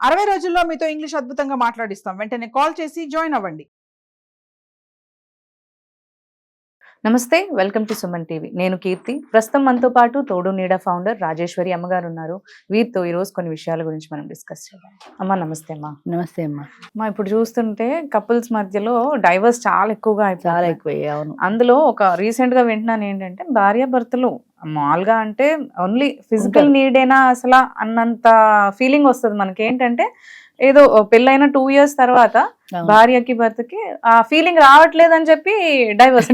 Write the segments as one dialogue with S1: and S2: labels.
S1: 60 రోజుల్లో మీతో ఇంగ్లీష్ అద్భుతంగా మాట్లాడిస్తాం. వెంటనే కాల్ చేసి జాయిన్ అవ్వండి.
S2: నమస్తే, వెల్కమ్ టు సుమన్ టీవీ. నేను కీర్తి. ప్రస్తుతం మనతో పాటు తోడు నీడ ఫౌండర్ రాజేశ్వరి అమ్మగారు ఉన్నారు. వీరితో ఈరోజు కొన్ని విషయాల గురించి మనం డిస్కస్ చేద్దాం. అమ్మ నమస్తే. అమ్మా
S3: నమస్తే అమ్మా.
S2: ఇప్పుడు చూస్తుంటే కపుల్స్ మధ్యలో డైవర్స్ చాలా ఎక్కువగా
S3: ఎక్కువయ్యాయి. అవును.
S2: అందులో ఒక రీసెంట్ గా వింటున్నాను ఏంటంటే భార్యాభర్తలు మామూలుగా అంటే ఓన్లీ ఫిజికల్ నీడేనా అసలు అన్నంత ఫీలింగ్ వస్తుంది మనకి. ఏంటంటే ఏదో పెళ్ళైన 2 years తర్వాత భార్యకి భర్తకి ఆ ఫీలింగ్ రావట్లేదు అని చెప్పి డైవర్స్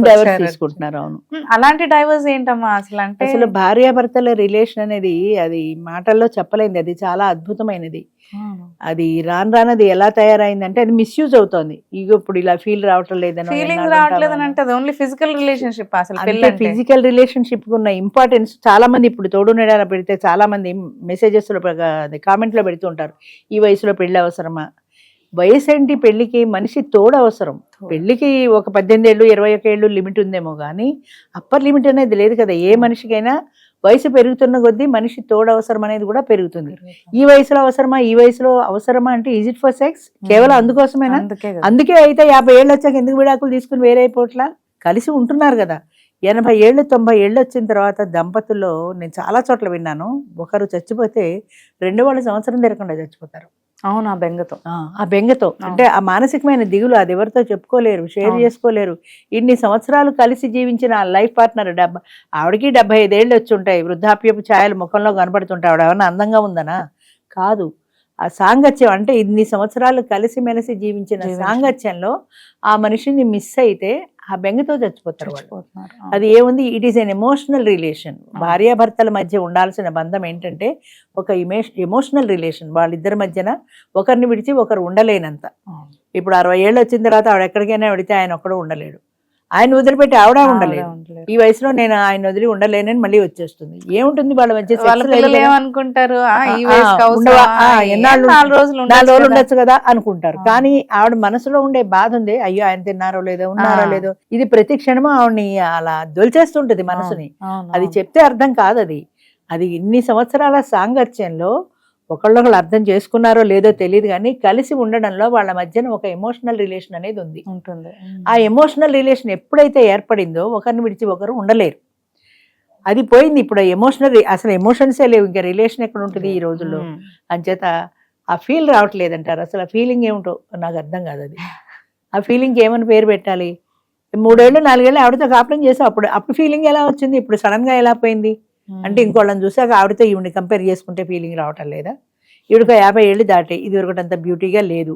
S3: తీసుకుంటున్నారు. అవును.
S2: అలాంటి డైవర్స్ ఏంటమ్మా అసలు? అంటే
S3: అసలు భార్యాభర్తల రిలేషన్ అనేది అది మాటల్లో చెప్పలేంది. అది చాలా అద్భుతమైనది. అది రాను ఎలా తయారైందంటే అది మిస్యూజ్ అవుతోంది. ఇప్పుడు ఇలా ఫీల్ రావటం లేదని,
S2: ఫీలింగ్ రావట్లేదని అంటే ఓన్లీ ఫిజికల్ రిలేషన్షిప్. అసలు
S3: ఫిజికల్ రిలేషన్షిప్ ఉన్న ఇంపార్టెన్స్ చాలా మంది ఇప్పుడు తోడు నీడ పెడితే చాలా మంది మెసేజెస్ లో కామెంట్ లో పెడుతూ ఉంటారు, ఈ వయసులో పెళ్లి అవసరమా? వయసు ఏంటి? పెళ్లికి మనిషి తోడు అవసరం. పెళ్లికి ఒక 18 ఏళ్ళు 21 ఏళ్ళు లిమిట్ ఉందేమో కానీ అప్పర్ లిమిట్ అనేది లేదు కదా. ఏ మనిషికైనా వయసు పెరుగుతున్న కొద్దీ మనిషి తోడు అవసరం అనేది కూడా పెరుగుతుంది. ఈ వయసులో అవసరమా, ఈ వయసులో అవసరమా అంటే ఈజ్ ఇట్ ఫర్ సెక్స్? కేవలం అందుకోసమేనా? అందుకే అయితే 50 ఏళ్ళు వచ్చాక ఎందుకు విడాకులు తీసుకుని వేరైపోట్లా? కలిసి ఉంటున్నారు కదా. 80 ఏళ్ళు 90 ఏళ్ళు వచ్చిన తర్వాత దంపతుల్లో నేను చాలా చోట్ల విన్నాను, ఒకరు చచ్చిపోతే 2 సంవత్సరం తిరగకుండా చచ్చిపోతారు.
S2: అవును.
S3: ఆ బెంగతో అంటే ఆ మానసికమైన దిగులు అది ఎవరితో చెప్పుకోలేరు, షేర్ చేసుకోలేరు. ఇన్ని సంవత్సరాలు కలిసి జీవించిన ఆ లైఫ్ పార్ట్నర్ ఆవిడకి 75 ఏళ్ళు వచ్చి ఉంటాయి, వృద్ధాప్యపు ఛాయలు ముఖంలో కనబడుతుంటాయి. ఆవిడ ఏమన్నా అందంగా ఉందనా? కాదు. ఆ సాంగత్యం అంటే ఇన్ని సంవత్సరాలు కలిసిమెలిసి జీవించిన సాంగత్యంలో ఆ మనిషిని మిస్ అయితే ఆ బెంగతో చచ్చిపోతారు. అది ఏముంది? It is N emotional relation. భార్యాభర్తల మధ్య ఉండాల్సిన బంధం ఏంటంటే ఒక ఎమోషనల్ రిలేషన్. వాళ్ళిద్దరి మధ్యన ఒకరిని విడిచి ఒకరు ఉండలేనంత. ఇప్పుడు 60 ఏళ్ళు వచ్చిన తర్వాత ఆవిడ ఎక్కడికైనా వెడితే ఆయన ఒక్కడూ ఉండలేడు. ఆయన వదిలిపెట్టి ఆవిడ ఉండలేదు. ఈ వయసులో నేను ఆయన వదిలి ఉండలేనని మళ్ళీ వచ్చేస్తుంది. ఏముంటుంది వాళ్ళ మధ్య? 4 రోజులు ఉండొచ్చు కదా అనుకుంటారు. కానీ ఆవిడ మనసులో ఉండే బాధ ఉంది, అయ్యో ఆయన తిన్నారో లేదో, ఉన్నారో లేదో. ఇది ప్రతి క్షణము ఆవిడని అలా దొలిచేస్తుంటది మనసుని. అది చెప్తే అర్థం కాదు. అది ఇన్ని సంవత్సరాల సాంగత్యంలో ఒకళ్ళొకళ్ళు అర్థం చేసుకున్నారో లేదో తెలియదు కానీ కలిసి ఉండడంలో వాళ్ళ మధ్యన ఒక ఎమోషనల్ రిలేషన్ అనేది ఉంటుంది. ఆ ఎమోషనల్ రిలేషన్ ఎప్పుడైతే ఏర్పడిందో ఒకరిని విడిచి ఒకరు ఉండలేరు. అది పోయింది. ఇప్పుడు అసలు ఎమోషన్సే లేవు, ఇంకా రిలేషన్ ఎక్కడ ఉంటుంది ఈ రోజుల్లో? అంచేత ఆ ఫీల్ రావట్లేదంటారు. అసలు ఆ ఫీలింగ్ ఏమిటో నాకు అర్థం కాదు. అది ఆ ఫీలింగ్కి ఏమని పేరు పెట్టాలి? 3 ఏళ్ళు 4 ఏళ్ళు ఆవిడతో కాపురం చేసావు, అప్పుడు ఫీలింగ్ ఎలా వచ్చింది? ఇప్పుడు సడన్ గా ఎలా పోయింది అంటే ఇంకోళ్ళని చూసాక ఆవిడతో ఈవిని కంపేర్ చేసుకుంటే ఫీలింగ్ రావటం లేదా? ఈవిడకి 50 ఏళ్ళు దాటే ఇది ఒకటంత బ్యూటీగా లేదు.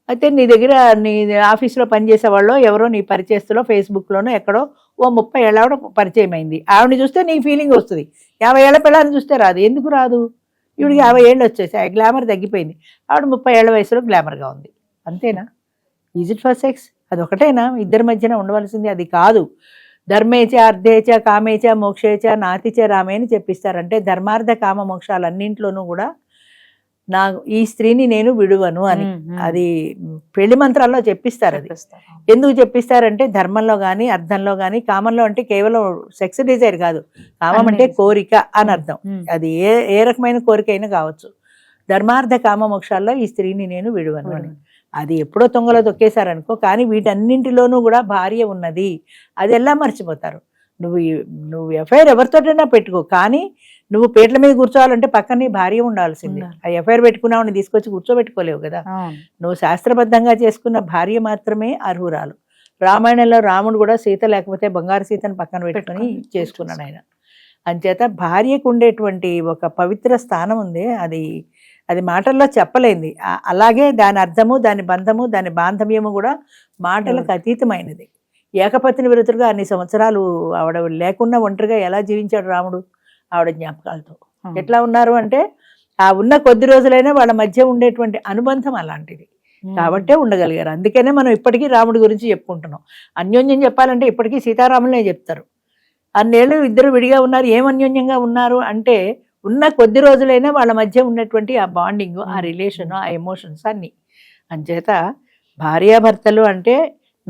S3: అయితే నీ దగ్గర నీ ఆఫీస్లో పనిచేసే వాళ్ళు ఎవరో నీ పరిచయస్తులో ఫేస్బుక్లోనో ఎక్కడో 30 ఏళ్ళ ఆవిడ పరిచయం అయింది. ఆవిడని చూస్తే నీకు ఫీలింగ్ వస్తుంది. 50 ఏళ్ల పిల్లని చూస్తే రాదు. ఎందుకు రాదు? ఈవిడికి 50 ఏళ్ళు వచ్చేసాయి, గ్లామర్ తగ్గిపోయింది. ఆవిడ 30 ఏళ్ల వయసులో గ్లామర్గా ఉంది. అంతేనా? Is it for sex? అది ఒకటేనా ఇద్దరి మధ్యన ఉండవలసింది? అది కాదు. ధర్మేచ అర్థేచ కామేచ మోక్షేచ నాతిచ రామే అని చెప్పిస్తారంటే ధర్మార్థ కామ మోక్షాలన్నింట్లోనూ కూడా ఈ స్త్రీని నేను విడువను అని. అది పెళ్లి మంత్రాల్లో చెప్పిస్తారు. అది ఎందుకు చెప్పిస్తారంటే ధర్మంలో కానీ అర్థంలో కానీ, కామంలో అంటే కేవలం సెక్స్ డిజైర్ కాదు, కామం అంటే కోరిక అని అర్థం. అది ఏ రకమైన కోరిక అయినా కావచ్చు. ధర్మార్థ కామ మోక్షాల్లో ఈ స్త్రీని నేను విడువను అని. అది ఎప్పుడో తొంగలో తొక్కేశారనుకో. కానీ వీటన్నింటిలోనూ కూడా భార్య ఉన్నది. అది ఎలా మర్చిపోతారు? నువ్వు ఎఫ్ఐఆర్ ఎవరితోటైనా పెట్టుకో, కానీ నువ్వు పీటల మీద కూర్చోవాలంటే పక్కనే భార్య ఉండాల్సిందే. ఆ ఎఫ్ఐఆర్ పెట్టుకున్నావు తీసుకొచ్చి కూర్చోబెట్టుకోలేవు కదా. నువ్వు శాస్త్రబద్ధంగా చేసుకున్న భార్య మాత్రమే అర్హురాలు. రామాయణంలో రాముడు కూడా సీత లేకపోతే బంగారు సీతను పక్కన పెట్టుకుని చేసుకున్నాడు ఆయన. అంచేత భార్యకు ఉండేటువంటి ఒక పవిత్ర స్థానం ఉంది. అది మాటల్లో చెప్పలేంది. అలాగే దాని అర్థము, దాని బంధము, దాని బాంధవ్యము కూడా మాటలకు అతీతమైనది. ఏకపత్ని విరుతుడుగా అన్ని సంవత్సరాలు ఆవిడ లేకుండా ఒంటరిగా ఎలా జీవించాడు రాముడు ఆవిడ జ్ఞాపకాలతో? ఎట్లా ఉన్నారు అంటే ఆ ఉన్న కొద్ది రోజులైనా వాళ్ళ మధ్య ఉండేటువంటి అనుబంధం అలాంటిది కాబట్టే ఉండగలిగారు. అందుకనే మనం ఇప్పటికీ రాముడి గురించి చెప్పుకుంటున్నాం. అన్యోన్యం చెప్పాలంటే ఇప్పటికీ సీతారాములనే చెప్తారు. అన్నేళ్ళు ఇద్దరు విడిగా ఉన్నారు. ఏం అన్యోన్యంగా ఉన్నారు అంటే ఉన్న కొద్ది రోజులైనా వాళ్ళ మధ్య ఉన్నటువంటి ఆ బాండింగ్, ఆ రిలేషన్, ఆ ఎమోషన్స్ అన్నీ. అంచేత భార్యాభర్తలు అంటే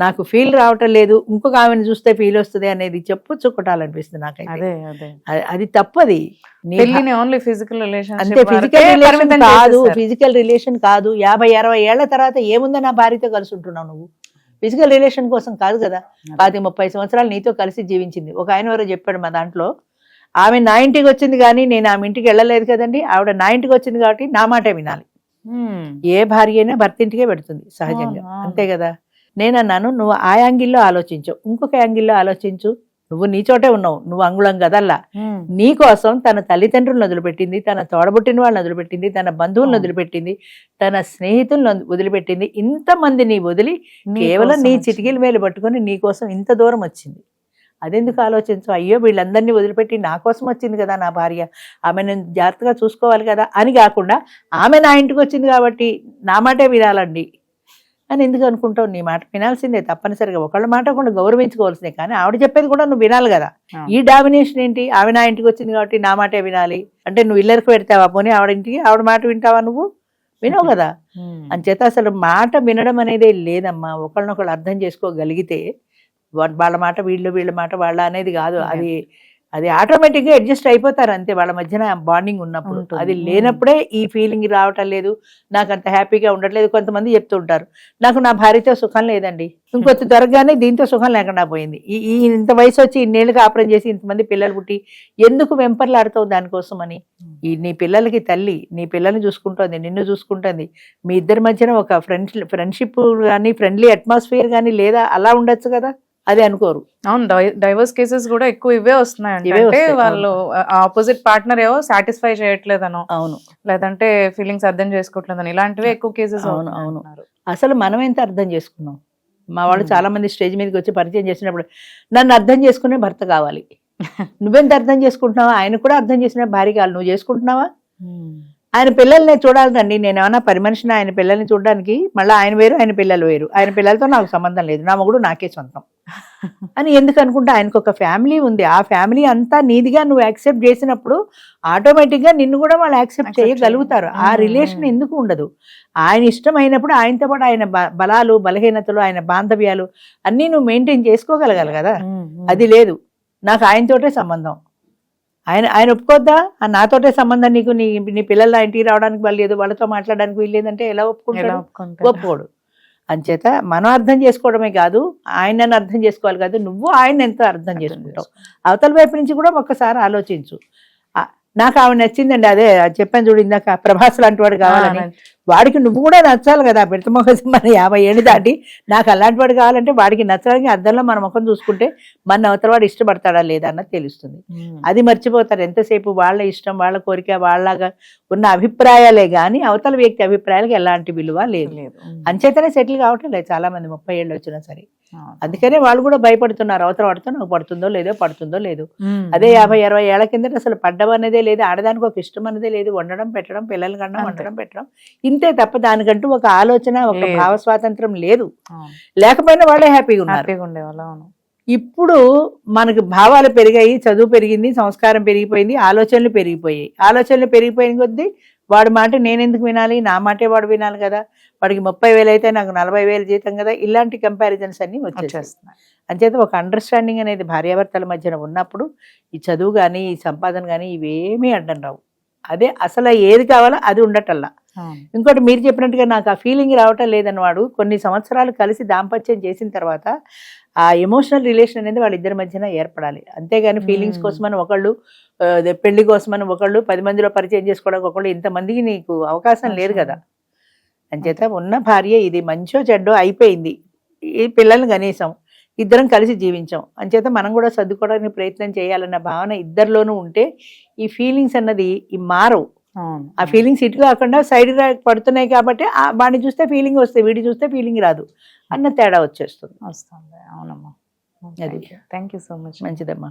S3: నాకు ఫీల్ రావటం లేదు, ఇంకొక ఆమెను చూస్తే ఫీల్ వస్తుంది అనేది చెప్పు కొట్టాలనిపిస్తుంది నాకైతే.
S2: అదే అదే
S3: అది తప్పది.
S2: పెళ్లిని ఓన్లీ ఫిజికల్
S3: అంతే, ఫిజికల్ రిలేషన్ కాదు, ఫిజికల్ రిలేషన్ కాదు. 50-60 ఏళ్ల తర్వాత ఏముందో నా భార్యతో కలిసి ఉంటున్నావు నువ్వు, ఫిజికల్ రిలేషన్ కోసం కాదు కదా. 30 సంవత్సరాలు నీతో కలిసి జీవించింది. ఒక ఆయన ఎవరో చెప్పాడు మా దాంట్లో, ఆమె నా ఇంటికి వచ్చింది కానీ నేను ఆమె ఇంటికి వెళ్ళలేదు కదండి, ఆవిడ నా ఇంటికి వచ్చింది కాబట్టి నా మాటే వినాలి. ఏ భార్య అయినా భర్త ఇంటికే పెడుతుంది సహజంగా, అంతే కదా. నేను అన్నాను, నువ్వు ఆ యాంగిల్లో ఆలోచించు, ఇంకొక యాంగిల్లో ఆలోచించు. నువ్వు నీ చోటే ఉన్నావు, నువ్వు అంగుళం కదల్లా. నీ కోసం తన తల్లిదండ్రులను వదిలిపెట్టింది, తన తోడబుట్టిన వాళ్ళని వదిలిపెట్టింది, తన బంధువులను వదిలిపెట్టింది, తన స్నేహితులను వదిలిపెట్టింది. ఇంతమంది నీ వదిలి కేవలం నీ చిటికీల మేలు పట్టుకొని నీ కోసం ఇంత దూరం వచ్చింది. అదెందుకు ఆలోచించు, అయ్యో వీళ్ళందరినీ వదిలిపెట్టి నా కోసం వచ్చింది కదా నా భార్య, ఆమె నేను జాగ్రత్తగా చూసుకోవాలి కదా అని కాకుండా, ఆమె నా ఇంటికి వచ్చింది కాబట్టి నా మాటే వినాలండి అని ఎందుకు అనుకుంటావు? నీ మాట వినాల్సిందే తప్పనిసరిగా, ఒకళ్ళ మాట కూడా గౌరవించుకోవాల్సిందే. కానీ ఆవిడ చెప్పేది కూడా నువ్వు వినాలి కదా. ఈ డామినేషన్ ఏంటి? ఆమె నా ఇంటికి వచ్చింది కాబట్టి నా మాటే వినాలి అంటే నువ్వు ఇల్లరికి పెడతావా? పోనీ ఆవిడ ఇంటికి ఆవిడ మాట వింటావా? నువ్వు వినవు కదా. అంచేత అసలు మాట వినడం అనేది లేదమ్మా. ఒకళ్ళనొకళ్ళు అర్థం చేసుకోగలిగితే వాళ్ళ మాట వీళ్ళు, వీళ్ళ మాట వాళ్ళ అనేది కాదు. అది ఆటోమేటిక్గా అడ్జస్ట్ అయిపోతారు అంతే, వాళ్ళ మధ్యన బాండింగ్ ఉన్నప్పుడు. అది లేనప్పుడే ఈ ఫీలింగ్ రావటం లేదు, నాకు అంత హ్యాపీగా ఉండట్లేదు. కొంతమంది చెప్తుంటారు, నాకు నా భార్యతో సుఖం లేదండి, ఇంకొంత త్వరగానే దీంతో సుఖం లేకుండా పోయింది. ఈ ఇంత వయసు వచ్చి ఇన్నేళ్ళుగా ఆపరేట్ చేసి ఇంతమంది పిల్లలు పుట్టి ఎందుకు వెంపర్లాడుతావు దానికోసం అని? నీ పిల్లలకి తల్లి, నీ పిల్లల్ని చూసుకుంటుంది, నిన్ను చూసుకుంటుంది. మీ ఇద్దరి మధ్యన ఒక ఫ్రెండ్షిప్ కానీ ఫ్రెండ్లీ అట్మాస్ఫియర్ కానీ లేదా, అలా ఉండొచ్చు కదా. అది అనుకోరు.
S2: అవును, డైవర్స్ కేసెస్ కూడా ఎక్కువ ఇవే వస్తున్నాయంటే వాళ్ళు ఆపోజిట్ పార్ట్నర్ ఏవో సాటిస్ఫై చేయట్లేదనో, అవును, లేదంటే ఫీలింగ్స్ అర్థం చేసుకోవట్లేదని, ఇలాంటివే ఎక్కువ కేసెస్. అవును అవును.
S3: అసలు మనం ఎంత అర్థం చేసుకున్నాం? మా వాళ్ళు చాలా మంది స్టేజ్ మీదకి వచ్చి పరిచయం చేసినప్పుడు నన్ను అర్థం చేసుకునే భర్త కావాలి. నువ్వెంత అర్థం చేసుకుంటున్నావా? ఆయన కూడా అర్థం చేసిన భార్య కావాలి. నువ్వు చేసుకుంటున్నావా? ఆయన పిల్లల్ని చూడాలండి. నేను ఏమన్నా పని మనిషిని ఆయన పిల్లల్ని చూడడానికి? మళ్ళీ ఆయన వేరు, ఆయన పిల్లలు వేరు. ఆయన పిల్లలతో నాకు సంబంధం లేదు, నా మొగుడు నాకే సొంతం అని ఎందుకు అనుకుంటే, ఆయనకు ఒక ఫ్యామిలీ ఉంది. ఆ ఫ్యామిలీ అంతా నీదిగా నువ్వు యాక్సెప్ట్ చేసినప్పుడు ఆటోమేటిక్గా నిన్ను కూడా వాళ్ళు యాక్సెప్ట్ చేయగలుగుతారు. ఆ రిలేషన్ ఎందుకు ఉండదు? ఆయన ఇష్టం అయినప్పుడు ఆయనతో పాటు ఆయన బలాలు, బలహీనతలు, ఆయన బాంధవ్యాలు అన్నీ నువ్వు మెయింటైన్ చేసుకోగలగాలి కదా. అది లేదు. నాకు ఆయనతోటే సంబంధం, ఆయన ఒప్పుకోద్దా? నాతోటే సంబంధం, నీకు నీ పిల్లలు ఇంటికి రావడానికి వాళ్ళు లేదు, వాళ్ళతో మాట్లాడడానికి వీల్లేదంటే ఎలా ఒప్పుకుంటాడు? ఒప్పుకోడు. అంచేత మనం అర్థం చేసుకోవడమే కాదు, ఆయనను అర్థం చేసుకోవాలి కాదు, నువ్వు ఆయన ఎంత అర్థం చేసుకుంటావు. అవతల వైపు నుంచి కూడా ఒక్కసారి ఆలోచించు. నాకు ఆవిడ నచ్చిందండి, అదే చెప్పాను చూడు ఇందాక, ప్రభాస్ లాంటి వాడు కావాలని. వాడికి నువ్వు కూడా నచ్చాలి కదా. పెడతమొహం మన 50 ఏళ్ళు దాటి నాకు అలాంటి వాడు కావాలంటే వాడికి నచ్చడానికి అద్దంలో మన ముఖం చూసుకుంటే మన అవతల వాడు ఇష్టపడతాడా లేదా అన్నది తెలుస్తుంది. అది మర్చిపోతారు ఎంతసేపు. వాళ్ళ ఇష్టం, వాళ్ళ కోరిక, వాళ్ళగా ఉన్న అభిప్రాయాలే కానీ అవతల వ్యక్తి అభిప్రాయాలకు ఎలాంటి విలువ లేదు. అంచేతనే సెటిల్ కావటం లేదు చాలా మంది 30 ఏళ్ళు వచ్చినా సరే. అందుకనే వాళ్ళు కూడా భయపడుతున్నారు, అవతల వాడితో నాకు పడుతుందో లేదో, పడుతుందో లేదు. అదే 50-60 ఏళ్ల కిందట అసలు పడ్డం అనేదే లేదు, ఆడదానికి ఒక ఇష్టం అనేదే లేదు. వండడం, పెట్టడం, పిల్లల కన్నా వండడం, పెట్టడం, ఇంతే తప్ప దానికంటూ ఒక ఆలోచన, ఒక భావ స్వాతంత్రం లేదు. లేకపోయినా వాళ్ళే హ్యాపీగా ఉన్నారు. ఇప్పుడు మనకు భావాలు పెరిగాయి, చదువు పెరిగింది, సంస్కారం పెరిగిపోయింది, ఆలోచనలు పెరిగిపోయాయి. ఆలోచనలు పెరిగిపోయిన కొద్దీ వాడి మాట నేనెందుకు వినాలి, నా మాటే వాడు వినాలి కదా. వాడికి 30,000 అయితే నాకు 40,000 జీతం కదా. ఇలాంటి కంపారిజన్స్ అన్ని వచ్చేస్తున్నాయి. అంచేత ఒక అండర్స్టాండింగ్ అనేది భార్యాభర్తల మధ్యన ఉన్నప్పుడు ఈ చదువు కానీ, ఈ సంపాదన కానీ ఇవేమీ అడ్డం రావు. అదే అసలు ఏది కావాలో అది ఉండటల్లా. ఇంకోటి మీరు చెప్పినట్టుగా నాకు ఆ ఫీలింగ్ రావటం లేదని వాడు కొన్ని సంవత్సరాలు కలిసి దాంపత్యం చేసిన తర్వాత ఆ ఎమోషనల్ రిలేషన్ అనేది వాళ్ళిద్దరి మధ్యన ఏర్పడాలి. అంతేగాని ఫీలింగ్స్ కోసమని ఒకళ్ళు, పెళ్లి కోసమని ఒకళ్ళు, 10 మందిలో పరిచయం చేసుకోవడానికి ఒకళ్ళు, ఇంతమందికి నీకు అవకాశం లేదు కదా. అంచేత ఉన్న భార్య ఇది మంచో చెడ్డో అయిపోయింది, ఈ పిల్లల్ని కనీసం ఇద్దరం కలిసి జీవించాం. అంచేత మనం కూడా సర్దుకోవడానికి ప్రయత్నం చేయాలన్న భావన ఇద్దరిలోనూ ఉంటే ఈ ఫీలింగ్స్ అన్నది మారవు. ఆ ఫీలింగ్స్ ఇటు కాకుండా సైడ్ పడుతున్నాయి కాబట్టి వాడిని చూస్తే ఫీలింగ్ వస్తుంది, వీడి చూస్తే ఫీలింగ్ రాదు అన్న తేడా వచ్చేస్తుంది.
S2: అవునమ్మా,
S3: అది.
S2: Thank you so much.
S3: మంచిదమ్మా.